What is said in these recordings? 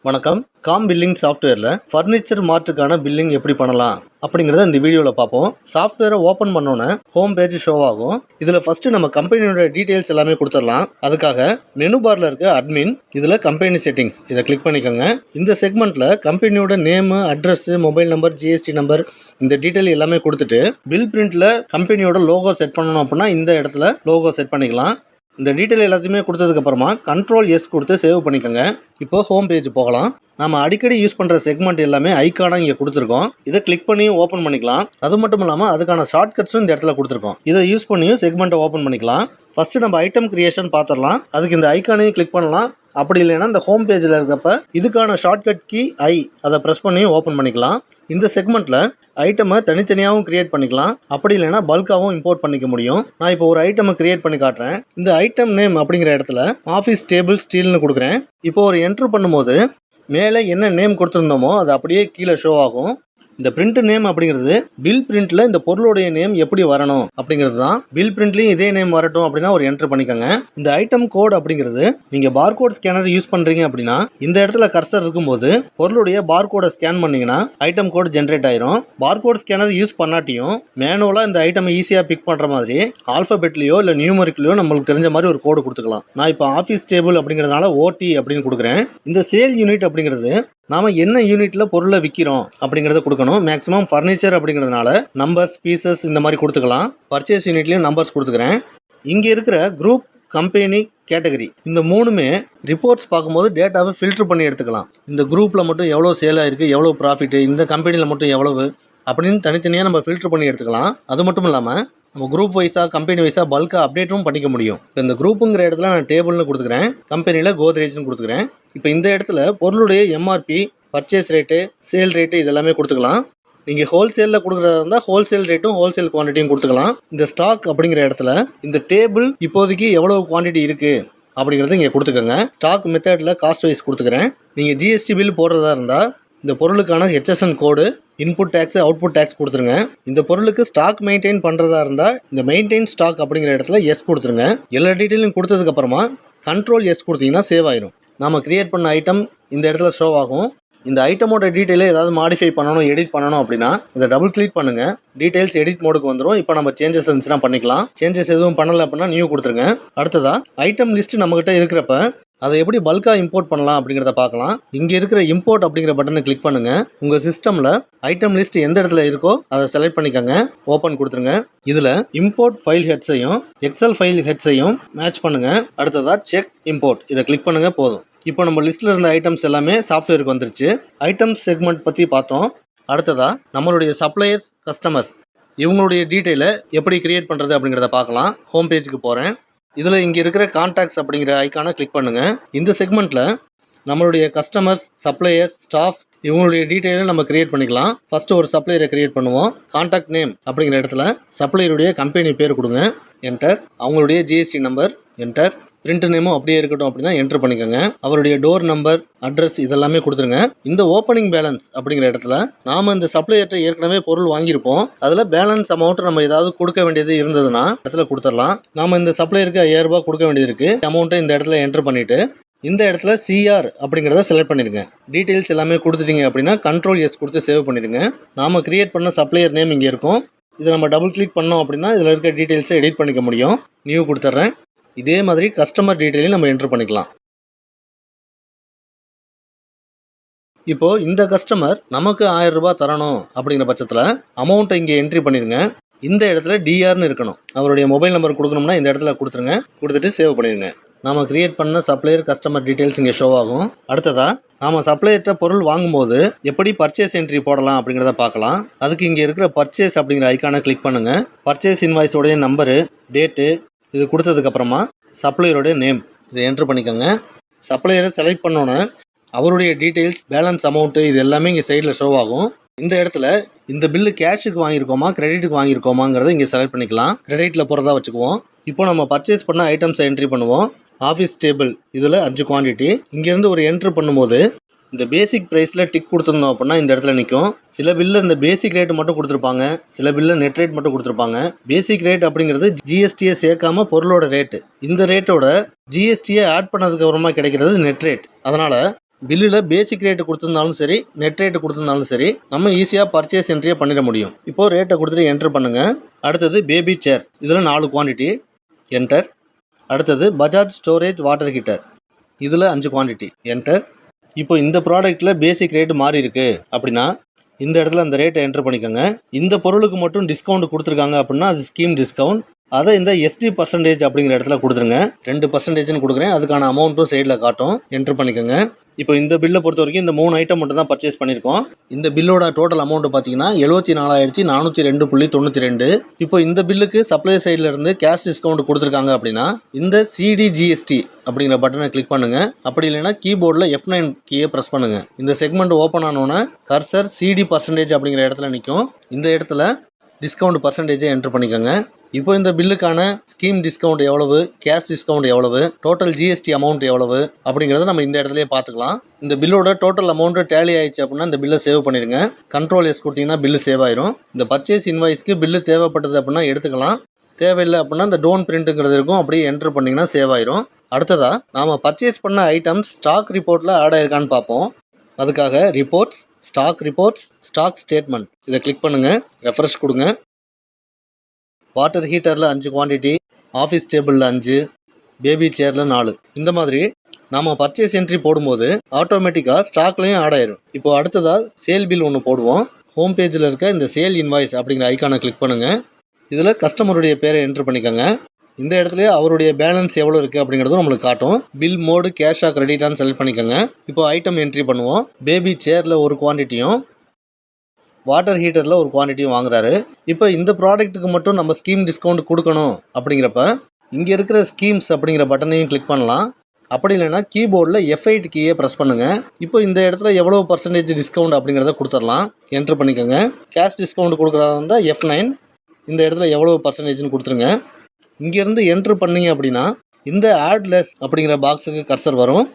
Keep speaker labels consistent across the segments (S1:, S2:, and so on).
S1: வணக்கம். Com billing சாஃப்ட்வேரில் furniture மார்ட்டுக்கான billing எப்படி பண்ணலாம் அப்படிங்கிறத இந்த வீடியோவில் பார்ப்போம். சாஃப்ட்வேரை ஓப்பன் பண்ணோன்னே ஹோம் பேஜ் ஷோ ஆகும். இதில் ஃபஸ்ட்டு நம்ம கம்பெனியோட டீட்டெயில்ஸ் எல்லாமே கொடுத்துடலாம். அதுக்காக மெனு பாரில் இருக்க அட்மின், இதில் கம்பெனி செட்டிங்ஸ் இதை கிளிக் பண்ணிக்கோங்க. இந்த செக்மெண்ட்டில் கம்பெனியோட name, address, mobile number, GST number இந்த டீட்டெயில் எல்லாமே கொடுத்துட்டு பில் பிரிண்ட்டில் கம்பெனியோட லோகோ செட் பண்ணணும் அப்படின்னா இந்த இடத்துல லோகோ செட் பண்ணிக்கலாம். இந்த டீட்டெயில் எல்லாத்தையுமே கொடுத்ததுக்கப்புறமா கண்ட்ரோல் எஸ் கொடுத்து சேவ் பண்ணிக்கோங்க. இப்போ ஹோம் பேஜ் போகலாம். நம்ம அடிக்கடி யூஸ் பண்ணுற செக்மெண்ட் எல்லாமே ஐக்கானாக இங்கே கொடுத்துருக்கோம். இதை கிளிக் பண்ணி ஓப்பன் பண்ணிக்கலாம். அது மட்டும் இல்லாமல் அதுக்கான ஷார்ட்கட்ஸும் இந்த இடத்துல கொடுத்துருக்கோம். இதை யூஸ் பண்ணியும் செக்மெண்ட்டை ஓப்பன் பண்ணிக்கலாம். ஃபஸ்ட்டு நம்ம ஐட்டம் கிரியேஷன் பார்த்துடலாம். அதுக்கு இந்த ஐக்கானையும் கிளிக் பண்ணலாம். அப்படி இல்லைன்னா இந்த ஹோம் பேஜில் இருக்கப்ப இதுக்கான ஷார்ட்கட் கீ அதை ப்ரெஸ் பண்ணி ஓப்பன் பண்ணிக்கலாம். இந்த செக்மெண்ட்டில் ஐட்டமை தனித்தனியாகவும் கிரியேட் பண்ணிக்கலாம். அப்படி இல்லைன்னா பல்காகவும் இம்போர்ட் பண்ணிக்க முடியும். நான் இப்போ ஒரு ஐட்டமை கிரியேட் பண்ணி காட்டுறேன். இந்த ஐட்டம் நேம் அப்படிங்கிற இடத்துல ஆஃபீஸ் டேபிள் ஸ்டீல்னு கொடுக்குறேன். இப்போ ஒரு என்ட்ரு பண்ணும்போது மேலே என்ன நேம் கொடுத்துருந்தோமோ அது அப்படியே கீழே ஷோ ஆகும். இந்த பிரிண்ட் நேம் அப்படிங்கிறது பில் பிரிண்ட்ல இந்த பொருளுடைய நேம் எப்படி வரணும் அப்படிங்கிறது தான். பில் பிரிண்ட்லயும் இதே நேம் வரட்டும் அப்படின்னா ஒரு என்ட்ரு பண்ணிக்கோங்க. இந்த ஐட்டம் கோட் அப்படிங்கிறது நீங்க பார்கோட் ஸ்கேனர் யூஸ் பண்றீங்க அப்படின்னா இந்த இடத்துல கர்சர் இருக்கும்போது பொருளுடைய பார்கோடை ஸ்கேன் பண்ணீங்கன்னா ஐட்டம் கோட் ஜென்ரேட் ஆயிரும். பார்கோட் ஸ்கேனர் யூஸ் பண்ணாட்டியும் மேனுவலா இந்த ஐட்டம் ஈஸியா பிக் பண்ற மாதிரி ஆல்பபெட்லயோ இல்ல நியூமரிக்லயோ நம்மளுக்கு தெரிஞ்ச மாதிரி ஒரு கோடு கொடுத்துக்கலாம். நான் இப்போ ஆஃபீஸ் டேபிள் அப்படிங்கிறதுனால ஓடி அப்படின்னு கொடுக்குறேன். இந்த சேல் யூனிட் அப்படிங்கிறது நாம என்ன யூனிட்ல பொருளை விற்கிறோம் அப்படிங்கிறத கொடுக்கணும். மேக்ஸிமம் ஃபர்னிச்சர் அப்படிங்கிறதுனால நம்பர்ஸ், பீசஸ் இந்த மாதிரி கொடுத்துக்கலாம். பர்ச்சேஸ் யூனிட்லயும் நம்பர்ஸ் கொடுத்துக்கிறேன். இங்க இருக்கிற குரூப், கம்பெனி, கேட்டகரி இந்த மூணுமே ரிப்போர்ட்ஸ் பார்க்கும்போது டேட்டாவை ஃபில்டர் பண்ணி எடுத்துக்கலாம். இந்த குரூப்ல மட்டும் எவ்வளோ சேல் ஆயிருக்கு, எவ்வளோ ப்ராஃபிட், இந்த கம்பெனியில மட்டும் எவ்வளவு அப்படின்னு தனித்தனியாக நம்ம ஃபில்டர் பண்ணி எடுத்துக்கலாம். அது மட்டும் இல்லாமல் நம்ம குரூப் வைஸா, கம்பெனி வைஸா பல்காக அப்டேட்டும் பண்ணிக்க முடியும். இப்போ இந்த குரூப்புங்கிற இடத்துல நான் டேபிள்னு கொடுத்துக்கிறேன். கம்பெனியில் கோத்ரேஜ்னு கொடுத்துக்கிறேன். இப்போ இந்த இடத்துல பொருளுடைய MRP, purchase rate, sale rate இதெல்லாமே கொடுத்துக்கலாம். நீங்கள் ஹோல்சேலில் கொடுக்குறதா இருந்தால் ஹோல்சேல் ரேட்டும் ஹோல்சேல் குவான்டிட்டியும் கொடுத்துக்கலாம். இந்த ஸ்டாக் அப்படிங்கிற இடத்துல இந்த டேபிள் இப்போதைக்கு எவ்வளவு குவான்டிட்டி இருக்குது அப்படிங்கிறத இங்கே கொடுத்துக்கோங்க. ஸ்டாக் மெத்தடில் காஸ்ட் வைஸ் கொடுத்துக்கிறேன். நீங்கள் ஜிஎஸ்டி பில் போடுறதா இருந்தால் இந்த பொருளுக்கான HSN code, input tax, output tax கொடுத்துருங்க. இந்த பொருளுக்கு ஸ்டாக் மெயின்டைன் பண்ணுறதா இருந்தால் இந்த மெயின்டைன் ஸ்டாக் அப்படிங்கிற இடத்துல எஸ் கொடுத்துருங்க. எல்லா டீட்டெயிலும் கொடுத்ததுக்கப்புறமா கண்ட்ரோல் எஸ் கொடுத்தீங்கன்னா சேவ் ஆயிரும். நம்ம கிரியேட் பண்ண ஐட்டம் இந்த இடத்துல ஷோ ஆகும். இந்த ஐட்டமோட டீட்டெயிலை ஏதாவது மாடிஃபை பண்ணணும், எடிட் பண்ணணும் அப்படின்னா இதை டபுள் கிளிக் பண்ணுங்க. டீடைல்ஸ் எடிட் மோடுக்கு வந்துடும். இப்போ நம்ம சேஞ்சஸ் இருந்துச்சுன்னா பண்ணிக்கலாம். சேஞ்சஸ் எதுவும் பண்ணலை அப்படின்னா நியூ கொடுத்துருங்க. அடுத்ததா ஐட்டம் லிஸ்ட் நம்மகிட்ட இருக்கிறப்ப அதை எப்படி பல்காக இம்போர்ட் பண்ணலாம் அப்படிங்கிறத பார்க்கலாம். இங்கே இருக்கிற இம்போர்ட் அப்படிங்கிற பட்டனை கிளிக் பண்ணுங்க. உங்கள் சிஸ்டமில் ஐட்டம் லிஸ்ட் எந்த இடத்துல இருக்கோ அதை செலக்ட் பண்ணிக்கோங்க. ஓப்பன் கொடுத்துருங்க. இதில் இம்போர்ட் ஃபைல் ஹெட்ஸையும் எக்ஸல் ஃபைல் ஹெட்ஸையும் மேட்ச் பண்ணுங்க. அடுத்ததா செக் இம்போர்ட் இதை கிளிக் பண்ணுங்க. போதும். இப்போ நம்ம லிஸ்ட்டில் இருந்த ஐட்டம்ஸ் எல்லாமே சாஃப்ட்வேருக்கு வந்துருச்சு. ஐட்டம்ஸ் செக்மெண்ட் பற்றி பார்த்தோம். அடுத்ததா நம்மளுடைய சப்ளையர்ஸ், கஸ்டமர்ஸ் இவங்களுடைய டீட்டெயிலை எப்படி கிரியேட் பண்ணுறது அப்படிங்கிறத பார்க்கலாம். ஹோம் பேஜுக்கு போகிறேன். இதில் இங்கே இருக்கிற கான்டாக்ட்ஸ் அப்படிங்கிற ஐக்கானை கிளிக் பண்ணுங்கள். இந்த செக்மெண்ட்டில் நம்மளுடைய கஸ்டமர்ஸ், சப்ளையர்ஸ், ஸ்டாஃப் இவங்களுடைய டீட்டெயிலை நம்ம கிரியேட் பண்ணிக்கலாம். ஃபஸ்ட்டு ஒரு சப்ளையரை கிரியேட் பண்ணுவோம். கான்டாக்ட் நேம் அப்படிங்கிற இடத்துல சப்ளையருடைய கம்பெனி பேர் கொடுங்க. என்டர். அவங்களுடைய ஜிஎஸ்டி நம்பர் என்டர். பிரிண்ட் நேமும் அப்படியே இருக்கட்டும் அப்படின்னா என்ட்ரு பண்ணிக்கோங்க. அவருடைய டோர் நம்பர், அட்ரஸ் இதெல்லாமே கொடுத்துருங்க. இந்த ஓப்பனிங் பேலன்ஸ் அப்படிங்கிற இடத்துல நாம இந்த சப்ளையர்கிட்ட ஏற்கனவே பொருள் வாங்கியிருப்போம். அதில் பேலன்ஸ் அமௌண்ட் நம்ம ஏதாவது கொடுக்க வேண்டியது இருந்ததுன்னா இடத்துல கொடுத்துடலாம். நாம இந்த சப்ளையருக்கு 5000 ரூபாய் கொடுக்க வேண்டியது இருக்கு. அமௌண்ட்டை இந்த இடத்துல என்ட்ரு பண்ணிட்டு இந்த இடத்துல சிஆர் அப்படிங்கிறத செலக்ட் பண்ணிடுங்க. டீட்டெயில்ஸ் எல்லாமே கொடுத்துட்டீங்க அப்படின்னா கண்ட்ரோல் எஸ் கொடுத்து சேவ் பண்ணிடுங்க. நாம கிரியேட் பண்ண சப்ளையர் நேம் இங்கே இருக்கும். இதை நம்ம டபுள் கிளிக் பண்ணோம் அப்படின்னா இதில் இருக்க டீட்டெயில்ஸை எடிட் பண்ணிக்க முடியும். நியூ கொடுத்துட்றேன். இதே மாதிரி கஸ்டமர் டீட்டெயிலையும் நம்ம என்ட்ரு பண்ணிக்கலாம். இப்போ இந்த கஸ்டமர் நமக்கு 1000 ரூபாய் தரணும் அப்படிங்கிற பட்சத்தில் அமௌண்ட்டை இங்கே என்ட்ரி பண்ணிடுங்க. இந்த இடத்துல டிஆர்னு இருக்கணும். அவருடைய மொபைல் நம்பர் கொடுக்கணும்னா இந்த இடத்துல கொடுத்துருங்க. கொடுத்துட்டு சேவ் பண்ணிடுங்க. நாம கிரியேட் பண்ண சப்ளையர், கஸ்டமர் டீட்டெயில்ஸ் இங்கே ஷோ ஆகும். அடுத்ததா நாம சப்ளையர்கிட்ட பொருள் வாங்கும்போது எப்படி பர்ச்சேஸ் என்ட்ரி போடலாம் அப்படிங்கிறத பார்க்கலாம். அதுக்கு இங்கே இருக்கிற பர்ச்சேஸ் அப்படிங்கிற ஐக்கானை கிளிக் பண்ணுங்க. பர்ச்சேஸ் இன்வாய்ஸோடைய நம்பரு, டேட்டு இது கொடுத்ததுக்கப்புறமா சப்ளையருடைய நேம் இதை என்ட்ரு பண்ணிக்கோங்க. சப்ளையரை செலக்ட் பண்ணோன்னே அவருடைய டீட்டெயில்ஸ், பேலன்ஸ் அமௌண்ட்டு இது எல்லாமே இங்கே சைடில் ஷோ ஆகும். இந்த இடத்துல இந்த பில்லு கேஷுக்கு வாங்கியிருக்கோமா, கிரெடிட்டுக்கு வாங்கியிருக்கோமாங்கிறத இங்கே செலக்ட் பண்ணிக்கலாம். கிரெடிட்டில் போகிறதா வச்சுக்குவோம். இப்போ நம்ம பர்ச்சேஸ் பண்ண ஐட்டம்ஸை என்ட்ரி பண்ணுவோம். ஆஃபீஸ் டேபிள் இதில் 5 குவான்டிட்டி. இங்கேருந்து ஒரு என்ட்ரு பண்ணும்போது இந்த பேசிக் ப்ரைஸில் டிக் கொடுத்துருந்தோம் அப்படின்னா இந்த இடத்துல நிற்கும். சில பில்லில் இந்த பேசிக் ரேட் மட்டும் கொடுத்துருப்பாங்க. சில பில்லில் நெட் ரேட் மட்டும் கொடுத்துருப்பாங்க. பேசிக் ரேட் அப்படிங்கிறது ஜிஎஸ்டியை சேர்க்காம பொருளோட ரேட்டு. இந்த ரேட்டோட ஜிஎஸ்டியை ஆட் பண்ணதுக்கு அப்புறமா கிடைக்கிறது நெட் ரேட். அதனால் பில்லில் பேசிக் ரேட்டு கொடுத்துருந்தாலும் சரி, நெட் ரேட்டு கொடுத்துருந்தாலும் சரி, நம்ம ஈஸியாக பர்ச்சேஸ் என்ட்ரியை பண்ணிட முடியும். இப்போது ரேட்டை கொடுத்துட்டு என்ட்ரு பண்ணுங்கள். அடுத்தது பேபி சேர், இதில் 4 குவான்டிட்டி என்டர். அடுத்தது பஜாஜ் ஸ்டோரேஜ் வாட்டர் ஹீட்டர், இதில் 5 குவான்டிட்டி என்டர். இப்போ இந்த ப்ராடக்ட்டில் பேசிக் ரேட்டு மாறி இருக்கு அப்படின்னா இந்த இடத்துல அந்த ரேட்டை என்ட்ரு பண்ணிக்கோங்க. இந்த பொருளுக்கு மட்டும் டிஸ்கவுண்ட் கொடுத்துருக்காங்க அப்படின்னா அது ஸ்கீம் டிஸ்கவுண்ட். அதை இந்த எஸ்டி பர்சன்டேஜ் அப்படிங்கிற இடத்துல கொடுத்துருங்க. 2% கொடுக்குறேன், அதுக்கான அமௌண்ட்டும் சைடில் காட்டும், என்ட்ரு பண்ணிக்கோங்க. இப்போ இந்த பில்லை பொறுத்த வரைக்கும் இந்த 3 ஐட்டம் மட்டும் தான் பர்ச்சேஸ் பண்ணியிருக்கோம். இந்த பில்லோட டோட்டல் அமௌண்ட் பார்த்தீங்கன்னா 74,492. இப்போ இந்த பில்லுக்கு சப்ளை சைடில் இருந்து கேஷ் டிஸ்கவுண்ட் கொடுத்துருக்காங்க அப்படின்னா இந்த சிடிஜிஎஸ்டி அப்படிங்கிற பட்டனை கிளிக் பண்ணுங்க. அப்படி இல்லைன்னா கீபோர்டில் F9 கீயை ப்ரெஸ் பண்ணுங்க. இந்த செக்மெண்ட் ஓப்பன் ஆனோன்னே கர்சர் சிடி பர்சன்டேஜ் அப்படிங்கிற இடத்துல நிற்கும். இந்த இடத்துல டிஸ்கவுண்ட் பர்சன்டேஜை என்ட்ரு பண்ணிக்கோங்க. இப்போ இந்த பில்லுக்கான ஸ்கீம் டிஸ்கவுண்ட் எவ்வளவு, கேஷ் டிஸ்கவுண்ட் எவ்வளவு, டோட்டல் ஜிஎஸ்டி அமௌண்ட் எவ்வளவு அப்படிங்கிறத நம்ம இந்த இடத்துலயே பார்த்துக்கலாம். இந்த பில்லோட டோட்டல் அமௌண்ட் டேலி ஆயிடுச்சு அப்படின்னா இந்த பில்லை சேவ் பண்ணிடுங்க. Ctrl S கொடுத்தீங்கன்னா பில்லு சேவ் ஆயிரும். இந்த பர்ச்சேஸ் இன்வாய்ஸ்க்கு பில்லு தேவைப்பட்டது அப்படின்னா எடுத்துக்கலாம், தேவையில்லை அப்படின்னா இந்த டோன் பிரிண்ட்டுங்கிறது இருக்கும், அப்படியே என்ட்ரு பண்ணிங்கன்னா சேவ் ஆயிரும். அடுத்ததாக நாம் பர்ச்சேஸ் பண்ண ஐட்டம்ஸ் ஸ்டாக் ரிப்போர்ட்டில் ஆட் ஆயிருக்கான்னு பார்ப்போம். அதுக்காக reports, stock reports, stock statement இதை கிளிக் பண்ணுங்கள், ரெஃப்ரெஷ் கொடுங்க. வாட்டர் ஹீட்டரில் 5 குவான்டிட்டி, ஆஃபீஸ் டேபிளில் 5, பேபி சேரில் 4. இந்த மாதிரி நாம் பர்ச்சேஸ் என்ட்ரி போடும்போது ஆட்டோமேட்டிக்காக ஸ்டாக்லேயும் ஆட் ஆயிரும். இப்போ அடுத்ததாக சேல் பில் ஒன்று போடுவோம். ஹோம் பேஜில் இருக்க இந்த சேல் இன்வாய்ஸ் அப்படிங்கிற ஐக்கானை கிளிக் பண்ணுங்கள். இதில் கஸ்டமருடைய பேரை என்ட்ரு பண்ணிக்கோங்க. இந்த இடத்துல அவருடைய பேலன்ஸ் எவ்வளோ இருக்குது அப்படிங்கிறதும் நம்மளுக்கு காட்டும். பில் மோடு கேஷாக கிரெடிட்டான்னு செலக்ட் பண்ணிக்கோங்க. இப்போ ஐட்டம் என்ட்ரி பண்ணுவோம். பேபி சேரில் 1 குவான்டிட்டியும் வாட்டர் ஹீட்டரில் 1 குவான்டிட்டியும் வாங்குறாரு. இப்போ இந்த ப்ராடக்ட்டுக்கு மட்டும் நம்ம ஸ்கீம் டிஸ்கவுண்ட் கொடுக்கணும் அப்படிங்கிறப்ப இங்கே இருக்கிற ஸ்கீம்ஸ் அப்படிங்கிற பட்டனையும் கிளிக் பண்ணலாம். அப்படி இல்லைன்னா கீபோர்டில் F8 கீயை ப்ரெஸ் பண்ணுங்கள். இப்போ இந்த இடத்துல எவ்வளோ பர்சன்டேஜ் டிஸ்கவுண்ட் அப்படிங்கிறத கொடுத்துடலாம், என்ட்ரு பண்ணிக்கோங்க. கேஷ் டிஸ்கவுண்ட் கொடுக்குறதா இருந்தால் F9, இந்த இடத்துல எவ்வளோ பர்சன்டேஜ்னு கொடுத்துருங்க. இங்கேருந்து என்ட்ரு பண்ணிங்க அப்படின்னா இந்த ஆட் லெஸ் அப்படிங்கிற பாக்ஸுக்கு கர்சர் வரும்.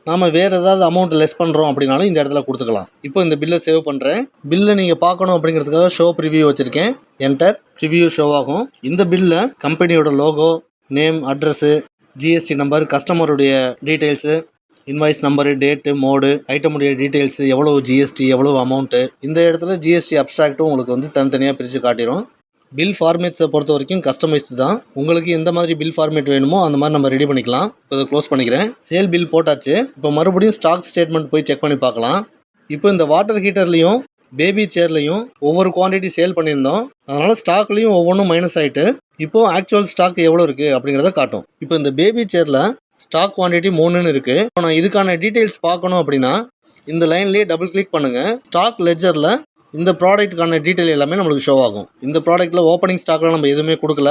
S1: நாம் வேறு ஏதாவது அமௌண்ட் லெஸ் பண்ணுறோம் அப்படின்னாலும் இந்த இடத்துல கொடுத்துக்கலாம். இப்போ இந்த பில்லை சேவ் பண்ணுறேன். பில்லை நீங்கள் பார்க்கணும் அப்படிங்கிறதுக்காக ஷோ ப்ரிவியூ வச்சுருக்கேன், என்டர். ப்ரிவியூ ஷோ ஆகும். இந்த பில்லை கம்பெனியோட logo, name, address, GST number, கஸ்டமருடைய details, invoice number, date, mode, ஐட்டமுடைய டீட்டெயில்ஸு, எவ்வளோ ஜிஎஸ்டி, எவ்வளோ அமௌண்ட்டு, இந்த இடத்துல ஜிஎஸ்டி அப்ஸ்ட்ராக்ட்டும் உங்களுக்கு வந்து தனித்தனியாக பிரித்து காட்டிடும். பில் ஃபார்மேட்ஸை பொறுத்த வரைக்கும் கஸ்டமைஸ்டு தான். உங்களுக்கு எந்த மாதிரி பில் ஃபார்மேட் வேணுமோ அந்த மாதிரி நம்ம ரெடி பண்ணிக்கலாம். இப்போ இதை க்ளோஸ் பண்ணிக்கிறேன். சேல் பில் போட்டாச்சு. இப்போ மறுபடியும் ஸ்டாக் ஸ்டேட்மெண்ட் போய் செக் பண்ணி பார்க்கலாம். இப்போ இந்த வாட்டர் ஹீட்டர்லையும் பேபி சேர்லையும் ஒவ்வொரு குவான்டிட்டி சேல் பண்ணியிருந்தோம், அதனால் ஸ்டாக்லேயும் ஒவ்வொன்றும் மைனஸ் ஆகிட்டு இப்போது ஆக்சுவல் ஸ்டாக் எவ்வளோ இருக்குது அப்படிங்கிறத காட்டும். இப்போ இந்த பேபி சேரில் ஸ்டாக் குவான்டிட்டி 3ன்னு இருக்குது. இப்போ நான் இதுக்கான டீட்டெயில்ஸ் பார்க்கணும் அப்படின்னா இந்த லைன்லேயே டபுள் கிளிக் பண்ணுங்கள். ஸ்டாக் லெஜரில் இந்த ப்ராடக்ட்டுக்கான டீட்டெயில் எல்லாமே நம்மளுக்கு ஷோ ஆகும். இந்த ப்ராடக்ட்டில் ஓப்பனிங் ஸ்டாக்கில் நம்ம எதுவுமே கொடுக்கல.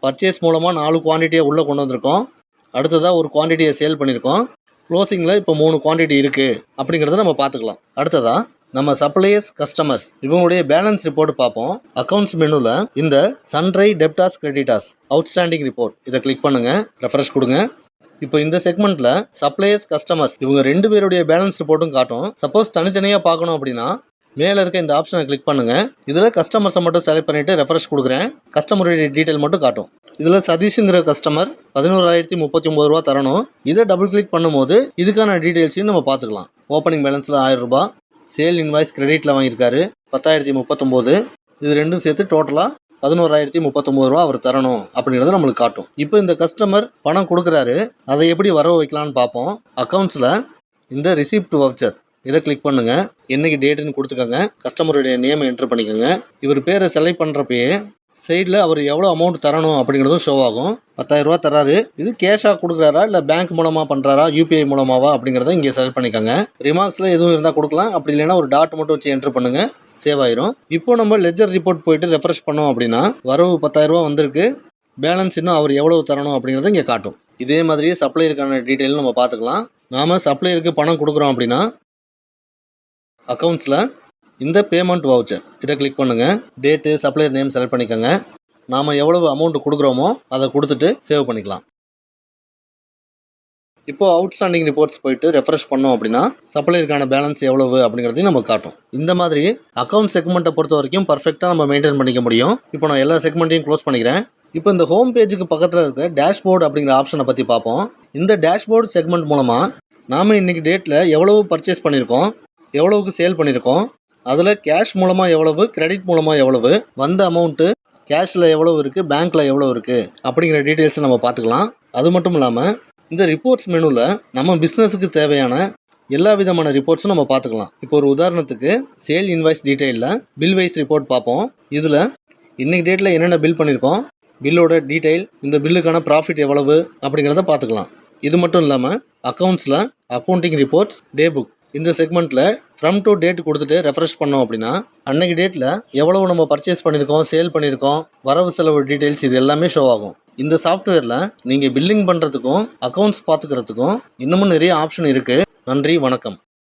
S1: பர்ச்சேஸ் மூலமாக 4 குவான்டிட்டியை உள்ளே கொண்டு வந்திருக்கோம். அடுத்ததாக 1 குவான்டிட்டியை சேல் பண்ணியிருக்கோம். க்ளோசிங்கில் இப்போ 3 குவான்டிட்டி இருக்குது அப்படிங்கிறத நம்ம பார்த்துக்கலாம். அடுத்ததாக நம்ம சப்ளையர்ஸ், கஸ்டமர்ஸ் இவங்களுடைய பேலன்ஸ் ரிப்போர்ட் பார்ப்போம். அக்கௌண்ட்ஸ் மெனுவில் இந்த சன்ரை டெப்டாஸ் கிரெடிட்டாஸ் அவுட்ஸ்டாண்டிங் ரிப்போர்ட் இதை கிளிக் பண்ணுங்கள், ரெஃப்ரெஷ் கொடுங்க. இப்போ இந்த செக்மெண்ட்டில் சப்ளையர்ஸ், கஸ்டமர்ஸ் இவங்க 2 பேருடைய பேலன்ஸ் ரிப்போர்ட்டும் காட்டும். சப்போஸ் தனித்தனியாக பார்க்கணும் அப்படின்னா மேலே இருக்க இந்த ஆப்ஷனை கிளிக் பண்ணுங்கள். இதில் கஸ்டமர்ஸை மட்டும் செலக்ட் பண்ணிவிட்டு ரெஃப்ரெஷ் கொடுக்குறேன். கஸ்டமருடைய டீட்டெயில் மட்டும் காட்டும். இதில் சதீஷுங்கிற கஸ்டமர் 11,039 ரூபா தரணும். இதை டபுள் கிளிக் பண்ணும்போது இதுக்கான டீட்டெயில்ஸையும் நம்ம பார்த்துக்கலாம். ஓப்பனிங் பேலன்ஸில் 1000 ரூபா, சேல் இன்வாய்ஸ் கிரெடிட்டில் வாங்கியிருக்காரு 10,039. இது ரெண்டும் சேர்த்து டோட்டலாக 11,039 ரூபா அவர் தரணும் அப்படிங்கிறத நம்மளுக்கு காட்டும். இப்போ இந்த கஸ்டமர் பணம் கொடுக்குறாரு, அதை எப்படி வரவு வைக்கலான்னு பார்ப்போம். அக்கௌண்ட்ஸில் இந்த ரிசிப்ட் வவுச்சர் இதை கிளிக் பண்ணுங்கள். என்னைக்கு டேட்டுன்னு கொடுத்துக்கோங்க. கஸ்டமருடைய நேமை என்ட்ரு பண்ணிக்கோங்க. இவர் பேரை செலக்ட் பண்ணுறப்பயே சைடில் அவர் எவ்வளோ அமௌண்ட் தரணும் அப்படிங்கிறதும் ஷோ ஆகும். 10,000 ரூபா தராரு. இது கேஷாக கொடுக்குறாரா இல்லை பேங்க் மூலமாக பண்ணுறாரா, யூபிஐ மூலமாவா அப்படிங்கிறத இங்கே செலக்ட் பண்ணிக்கோங்க. ரிமார்க்ஸில் எதுவும் இருந்தால் கொடுக்கலாம், அப்படி இல்லைன்னா ஒரு டாட் மட்டும் வச்சு என்ட்ரு பண்ணுங்கள், சேவ் ஆயிரும். இப்போ நம்ம லெஜர் ரிப்போர்ட் போயிட்டு ரெஃப்ரெஷ் பண்ணோம் அப்படின்னா வரவு 10,000 ரூபா வந்திருக்கு. பேலன்ஸ் இன்னும் அவர் எவ்வளவு தரணும் அப்படிங்கிறத இங்கே காட்டும். இதே மாதிரியே சப்ளையருக்கான டீட்டெயில் நம்ம பார்த்துக்கலாம். நாம் சப்ளையருக்கு பணம் கொடுக்குறோம் அப்படின்னா அக்கௌண்ட்ஸில் இந்த பேமெண்ட் வவுச்சர் இதை கிளிக் பண்ணுங்கள். டேட்டு, சப்ளையர் நேம் செலக்ட் பண்ணிக்கோங்க. நாம் எவ்வளவு அமௌண்ட் கொடுக்குறோமோ அதை கொடுத்துட்டு சேவ் பண்ணிக்கலாம். இப்போது அவுட்ஸ்டாண்டிங் ரிப்போர்ட்ஸ் போயிட்டு ரெஃப்ரெஷ் பண்ணோம் அப்படின்னா சப்ளையருக்கான பேலன்ஸ் எவ்வளவு அப்படிங்கிறதையும் நம்ம காட்டும். இந்த மாதிரி அக்கௌண்ட் செக்மெண்ட்டை பொறுத்த வரைக்கும் பர்ஃபெக்டாக நம்ம மெயின்டைன் பண்ணிக்க முடியும். இப்போ நான் எல்லா செக்மெண்ட்டையும் க்ளோஸ் பண்ணிக்கிறேன். இப்போ இந்த ஹோம் பேஜுக்கு பக்கத்தில் இருக்க டேஷ்போர்டு அப்படிங்கிற ஆப்ஷனை பற்றி பார்ப்போம். இந்த டேஷ்போர்டு செக்மெண்ட் மூலமாக நாம் இன்றைக்கி டேட்டில் எவ்வளவு பர்ச்சேஸ் பண்ணியிருக்கோம், எவ்வளவுக்கு சேல் பண்ணியிருக்கோம், அதில் கேஷ் மூலமாக எவ்வளவு, கிரெடிட் மூலமாக எவ்வளவு, வந்த அமௌண்ட்டு கேஷில் எவ்வளவு இருக்குது, பேங்க்கில் எவ்வளோ இருக்குது அப்படிங்கிற டீட்டெயில்ஸை நம்ம பார்த்துக்கலாம். அது மட்டும் இல்லாமல் இந்த ரிப்போர்ட்ஸ் மெனுவில் நம்ம பிஸ்னஸுக்கு தேவையான எல்லா விதமான ரிப்போர்ட்ஸும் நம்ம பார்த்துக்கலாம். இப்போ ஒரு உதாரணத்துக்கு சேல் இன்வாய்ஸ் டீட்டெயிலில் பில் வைஸ் ரிப்போர்ட் பார்ப்போம். இதில் இன்றைக்கி டேட்டில் என்னென்ன பில் பண்ணியிருக்கோம், பில்லோட டீட்டெயில், இந்த பில்லுக்கான ப்ராஃபிட் எவ்வளவு அப்படிங்கிறத பார்த்துக்கலாம். இது மட்டும் இல்லாமல் அக்கௌண்ட்ஸில் அக்கௌண்டிங் ரிப்போர்ட்ஸ், டே புக் இந்த செக்மெண்ட்டில் ஃப்ரம் டு டேட் கொடுத்துட்டு ரெஃப்ரெஷ் பண்ணோம் அப்படின்னா அன்னைக்கு டேட்டில் எவ்வளவு நம்ம பர்ச்சேஸ் பண்ணியிருக்கோம், சேல் பண்ணியிருக்கோம், வரவு செலவு டீட்டெயில்ஸ் இது எல்லாமே ஷோ ஆகும். இந்த சாஃப்ட்வேரில் நீங்கள் பில்லிங் பண்ணுறதுக்கும் அக்கௌண்ட்ஸ் பார்த்துக்கிறதுக்கும் இன்னமும் நிறைய ஆப்ஷன் இருக்குது. நன்றி, வணக்கம்.